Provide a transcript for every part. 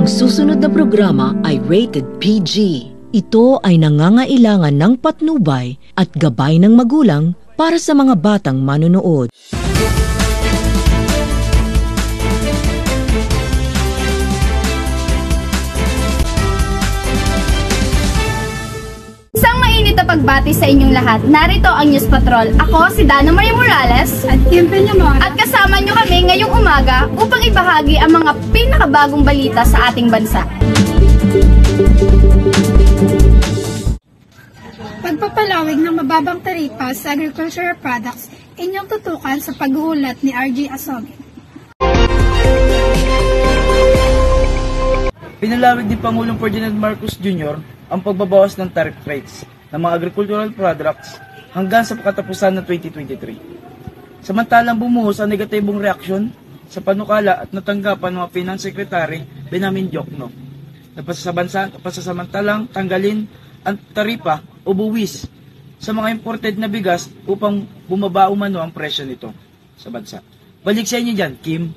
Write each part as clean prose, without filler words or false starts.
Ang susunod na programa ay rated PG. Ito ay nangangailangan ng patnubay at gabay ng magulang para sa mga batang manonood. Isang mainit na pagbati sa inyong lahat. Narito ang News Patrol. Ako si Dana Maria Morales at Kim Peñamora. At kasama nyo kami ngayong umaga upang ibahagi ang mga pinakabagong balita sa ating bansa. Pagpapalawig ng mababang taripa sa agricultural products, inyong tutukan sa paghuhulat ni RG Asogi. Pinalawig ni Pangulong Ferdinand Marcos Jr. ang pagbabawas ng tariff rates ng mga agricultural products hanggang sa katapusan ng 2023. Samantalang bumuhos ang negatibong reaksyon sa panukala at natanggapan ng mga Finance Secretary Benjamin Diokno na pasasamantalang tanggalin ang taripa o buwis sa mga imported na bigas upang bumaba umano ang presyo nito sa bansa. Balik sa inyo dyan, Kim.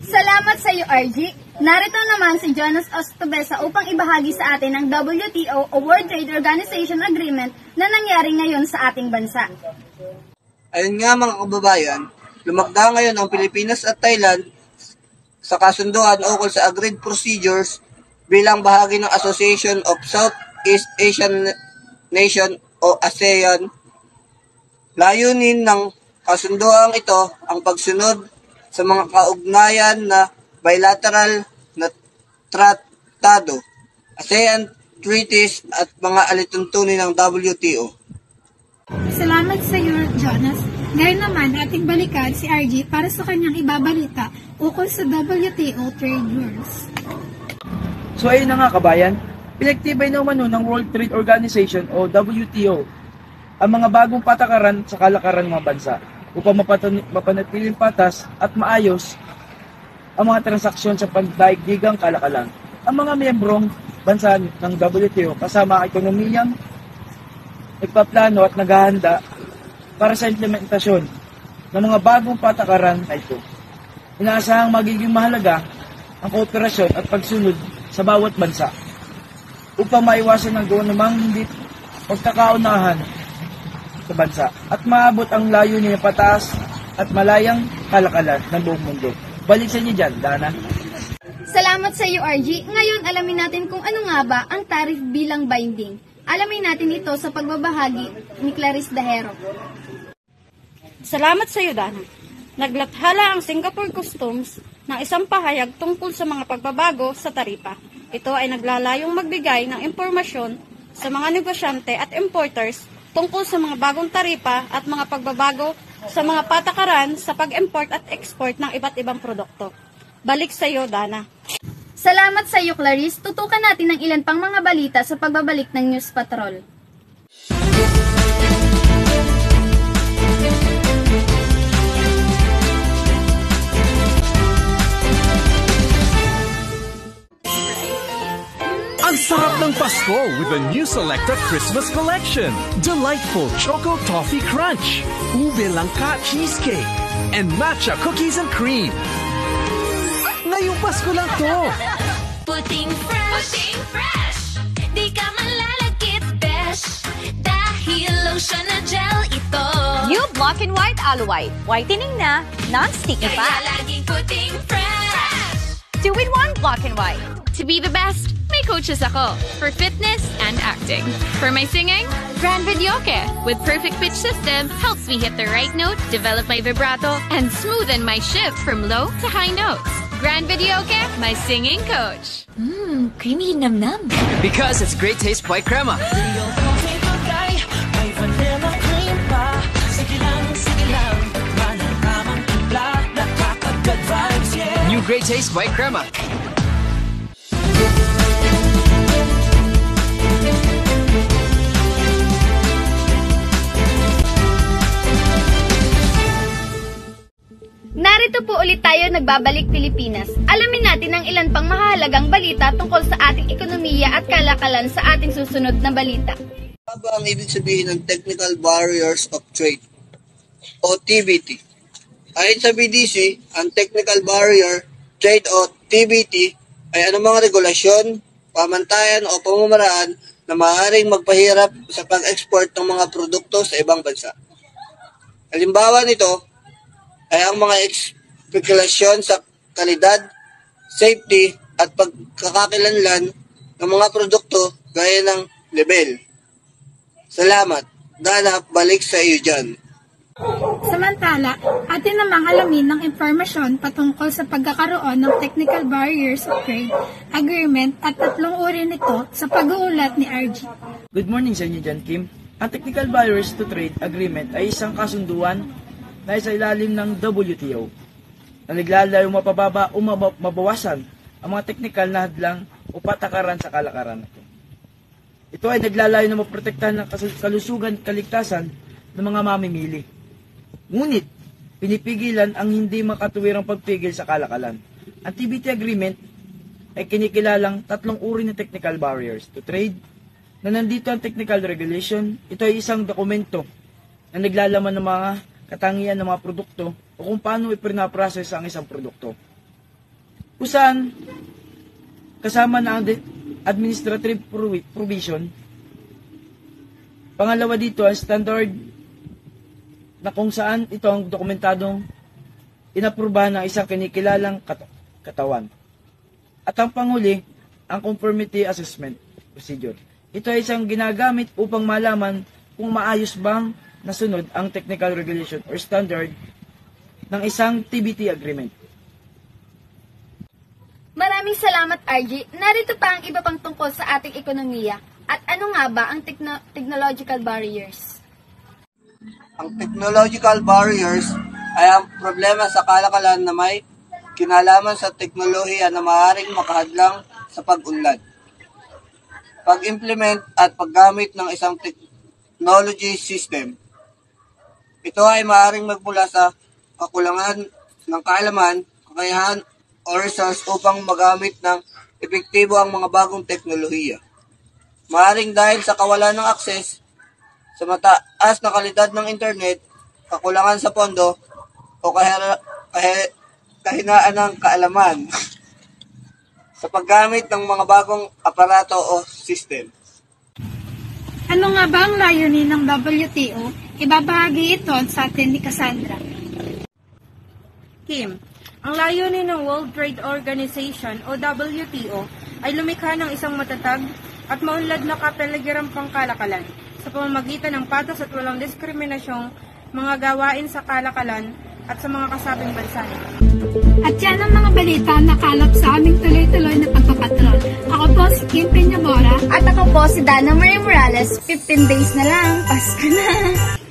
Salamat sa iyo, RG. Narito naman si Jonas Ostobesa upang ibahagi sa atin ang WTO o World Trade Organization Agreement na nangyari ngayon sa ating bansa. Ayun nga mga kababayan, lumagda ngayon ang Pilipinas at Thailand sa kasunduan ukol sa agreed procedures bilang bahagi ng Association of Southeast Asian Nation o ASEAN. Layunin ng kasunduang ito ang pagsunod sa mga kaugnayan na bilateral na tratado, ASEAN treaties at mga alituntunin ng WTO. Salamat sa iyo, Jonas. Ngayon naman, ating balikan si RG para sa kanyang ibabalita ukol sa WTO trade rules. So ayun na nga kabayan, pinaktibay na umano ng World Trade Organization o WTO ang mga bagong patakaran sa kalakaran ng mga bansa upang mapanatiling patas at maayos ang mga transaksyon sa pagdaigdigang kalakalan. Ang mga miyembrong bansa ng WTO kasama ang ekonomiyang nagpaplano at naghahanda para sa implementasyon ng mga bagong patakaran na ito. Inaasahang magiging mahalaga ang kooperasyon at pagsunod sa bawat bansa upang maiwasan ang gawa namang hindi pagkakaunahan sa bansa at maabot ang layunin ng pataas at malayang kalakalan ng buong mundo. Balik sa inyo dyan, Dana. Salamat sa iyo, RG. Ngayon, alamin natin kung ano nga ba ang tariff bilang binding. Alamin natin ito sa pagbabahagi ni Clarice Dahero. Salamat sa iyo, Dana. Naglathala ang Singapore Customs ng isang pahayag tungkol sa mga pagbabago sa taripa. Ito ay naglalayong magbigay ng impormasyon sa mga negosyante at importers tungkol sa mga bagong taripa at mga pagbabago sa mga patakaran sa pag-import at export ng iba't ibang produkto. Balik sa iyo, Dana. Salamat sa iyo, Clarice. Tutukan natin ang ilan pang mga balita sa pagbabalik ng News Patrol. Ang sarap ng Pasko with the new Selecta Christmas Collection. Delightful Choco Toffee Crunch, Ube Langka Cheesecake, and Matcha Cookies and Cream. Ngayong Pasko lang to. Puting fresh, di ka malalagkit, besh, dahil lotion na gel ito. New Black and White Aloe White. Whitening na, non-sticky pa. Kaya laging puting fresh. 2-in-1 Black and White. To be the best, may coaches ako for fitness and acting. For my singing, Gran Videoke with perfect pitch system helps me hit the right note, develop my vibrato, and smoothen my shift from low to high notes. Gran Videoke, my singing coach. Creamy nam-nam. Because it's great taste white crema. New great taste white crema. Narito po ulit tayo nagbabalik Pilipinas. Alamin natin ang ilan pang mahalagang balita tungkol sa ating ekonomiya at kalakalan sa ating susunod na balita. Ano ba ang ibig sabihin ng Technical Barriers of Trade o TBT? Ayon sa BDC, ang Technical Barrier Trade o TBT ay anumang regulasyon, pamantayan o pamamaraan na maaaring magpahirap sa pag-export ng mga produkto sa ibang bansa. Halimbawa nito ay ang mga spekulasyon sa kalidad, safety at pagkakakilanlan ng mga produkto gaya ng label. Salamat. Dana, balik sa iyo dyan. Samantala, atin namang alamin ng impormasyon patungkol sa pagkakaroon ng Technical Barriers of Trade Agreement at 3 uri nito sa pag-uulat ni RG. Good morning sa inyo dyan, Kim. Ang Technical Barriers to Trade Agreement ay isang kasunduan na sa ilalim ng WTO na naglalayo mapababa o mabawasan ang mga technical na hadlang o patakaran sa kalakaran. Ito ay naglalayo na maprotektahan ng kalusugan at kaligtasan ng mga mamimili. Ngunit, pinipigilan ang hindi makatuwirang pagpigil sa kalakalan. Ang TBT Agreement ay kinikilalang 3 uri ng technical barriers to trade na nandito ang technical regulation. Ito ay isang dokumento na naglalaman ng mga katangian ng mga produkto o kung paano ipinaprocess ang isang produkto. Kung saan, kasama na ang administrative provision. Pangalawa dito ang standard na kung saan ito ang dokumentadong inaprubahan ng isang kinikilalang katawan. At ang panghuli, ang conformity assessment procedure. Ito ay isang ginagamit upang malaman kung maayos bang nasunod ang technical regulation or standard ng isang TBT agreement. Maraming salamat, RG. Narito pa ang iba pang tungkol sa ating ekonomiya. At ano nga ba ang technological barriers? Ang technological barriers ay ang problema sa kalakalan na may kinalaman sa teknolohiya na maaaring makahadlang sa pag-unlad, pag-implement at paggamit ng isang technology system. Ito ay maaaring magmula sa kakulangan ng kaalaman, kakayahan o resource upang magamit ng epektibo ang mga bagong teknolohiya. Maaaring dahil sa kawalan ng akses sa mataas na kalidad ng internet, kakulangan sa pondo, o kahinaan ng kaalaman sa paggamit ng mga bagong aparato o system. Ano nga ba ang layunin ng WTO? Ibabahagi ito sa atin ni Cassandra. Kim, ang layunin ng World Trade Organization o WTO ay lumikha ng isang matatag at maunlad na kapaligiran pangkalakalan sa pamamagitan ng patas at walang diskriminasyong mga gawain sa kalakalan at sa mga kasabing bansa. At yan ang mga balita na kalap sa aming tuloy-tuloy na pagpapatrol. Ako po si Kim Peñabora. At ako po si Dana Marie Morales. 15 days na lang, Pasko na!